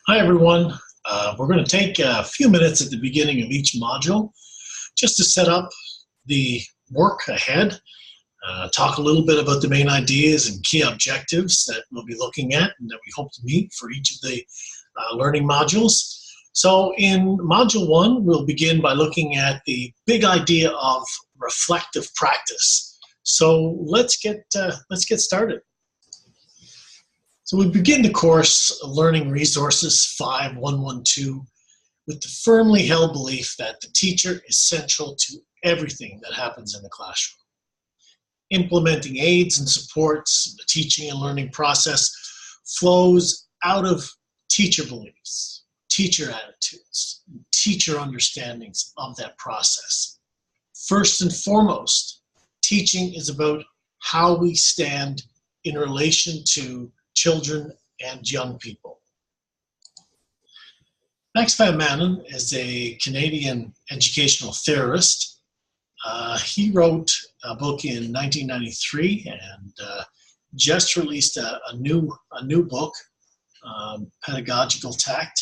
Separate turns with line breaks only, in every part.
Hi, everyone. We're going to take a few minutes at the beginning of each module just to set up the work ahead, talk a little bit about the main ideas and key objectives that we'll be looking at and that we hope to meet for each of the learning modules. So in Module 1, we'll begin by looking at the big idea of reflective practice. So let's get started. So we begin the course Learning Resources 5112 with the firmly held belief that the teacher is central to everything that happens in the classroom. Implementing aids and supports the teaching and learning process flows out of teacher beliefs, teacher attitudes, teacher understandings of that process. First and foremost, teaching is about how we stand in relation to children and young people. Max Van Manen is a Canadian educational theorist. He wrote a book in 1993 and just released a new book, Pedagogical Tact.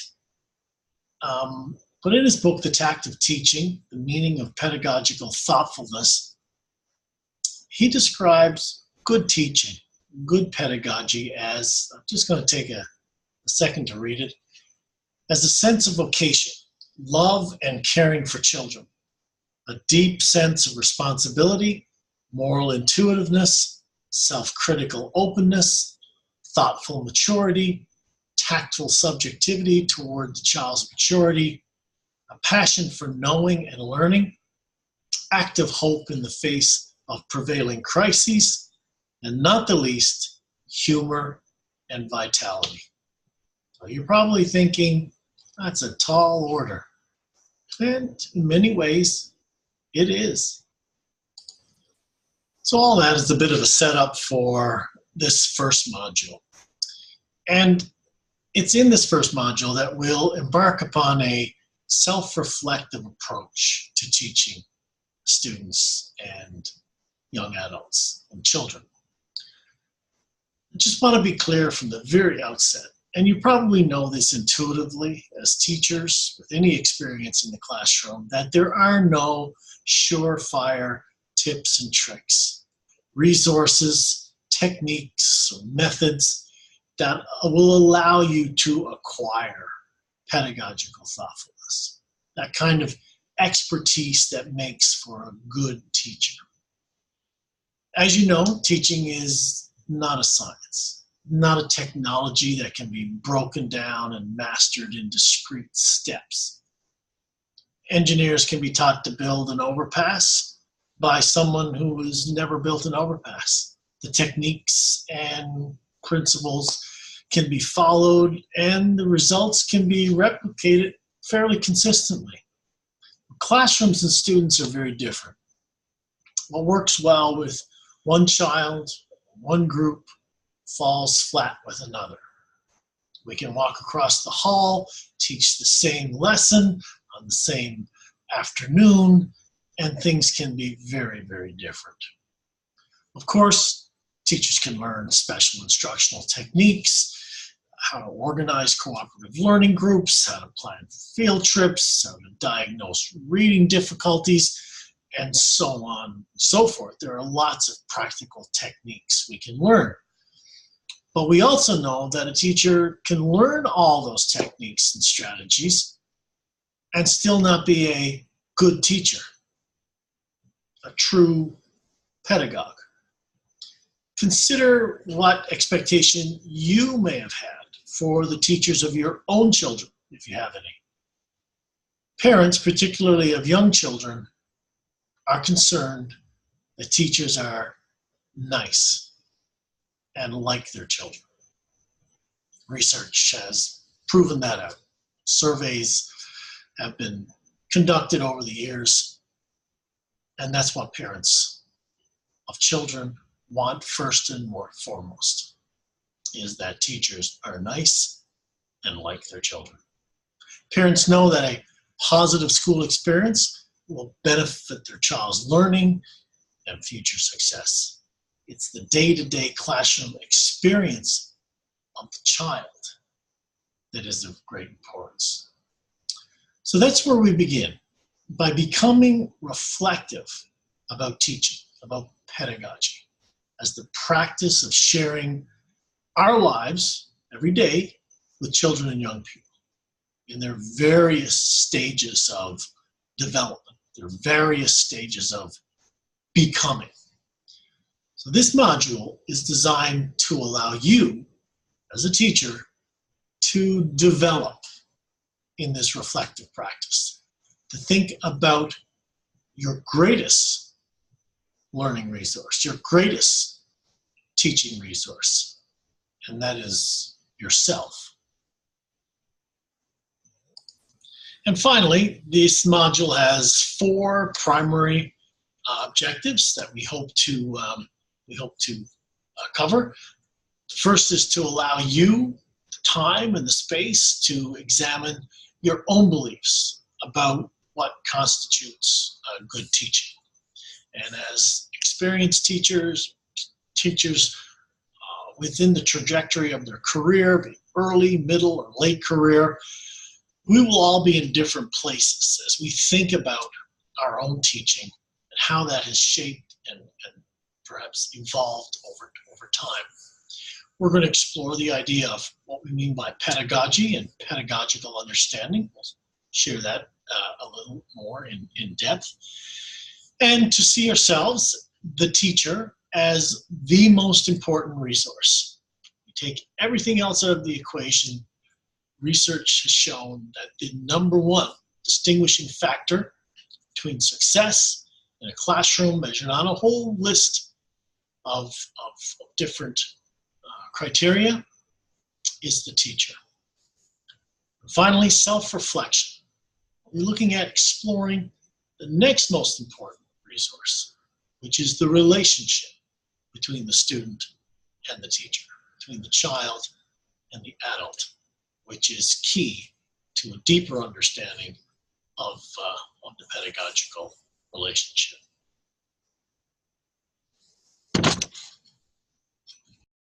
But in his book, The Tact of Teaching, The Meaning of Pedagogical Thoughtfulness, he describes good teaching, good pedagogy as, I'm just going to take a second to read it, as a sense of vocation, love and caring for children, a deep sense of responsibility, moral intuitiveness, self-critical openness, thoughtful maturity, tactful subjectivity toward the child's maturity, a passion for knowing and learning, active hope in the face of prevailing crises, and not the least, humor and vitality. So you're probably thinking, that's a tall order. And in many ways, it is. So all that is a bit of a setup for this first module. And it's in this first module that we'll embark upon a self-reflective approach to teaching students and young adults and children. I just want to be clear from the very outset, and you probably know this intuitively as teachers with any experience in the classroom, that there are no surefire tips and tricks, resources, techniques, or methods that will allow you to acquire pedagogical thoughtfulness, that kind of expertise that makes for a good teacher. As you know, teaching is not a science, not a technology that can be broken down and mastered in discrete steps. Engineers can be taught to build an overpass by someone who has never built an overpass. The techniques and principles can be followed and the results can be replicated fairly consistently. Classrooms and students are very different. What works well with one child, one group, falls flat with another. We can walk across the hall, teach the same lesson on the same afternoon, and things can be very, very different. Of course, teachers can learn special instructional techniques, how to organize cooperative learning groups, how to plan field trips, how to diagnose reading difficulties, and so on and so forth. There are lots of practical techniques we can learn. But we also know that a teacher can learn all those techniques and strategies and still not be a good teacher, a true pedagogue. Consider what expectation you may have had for the teachers of your own children, if you have any. Parents, particularly of young children, are concerned that teachers are nice and like their children. Research has proven that out. Surveys have been conducted over the years, and that's what parents of children want first and foremost, is that teachers are nice and like their children. Parents know that a positive school experience will benefit their child's learning and future success. It's the day-to-day classroom experience of the child that is of great importance. So that's where we begin, by becoming reflective about teaching, about pedagogy, as the practice of sharing our lives every day with children and young people in their various stages of development, their various stages of becoming. So this module is designed to allow you, as a teacher, to develop in this reflective practice, to think about your greatest learning resource, your greatest teaching resource, and that is yourself. And finally, this module has 4 primary objectives that we hope to cover. First is to allow you the time and the space to examine your own beliefs about what constitutes good teaching. And as experienced teachers within the trajectory of their career, be early, middle, or late career, we will all be in different places as we think about our own teaching and how that has shaped and perhaps evolved over time. We're going to explore the idea of what we mean by pedagogy and pedagogical understanding. We'll share that a little more in depth. And to see ourselves, the teacher, as the most important resource. We take everything else out of the equation. Research has shown that the #1 distinguishing factor between success in a classroom, measured on a whole list of different criteria, is the teacher. And finally, self-reflection. We're looking at exploring the next most important resource, which is the relationship between the student and the teacher, between the child and the adult, which is key to a deeper understanding of the pedagogical relationship.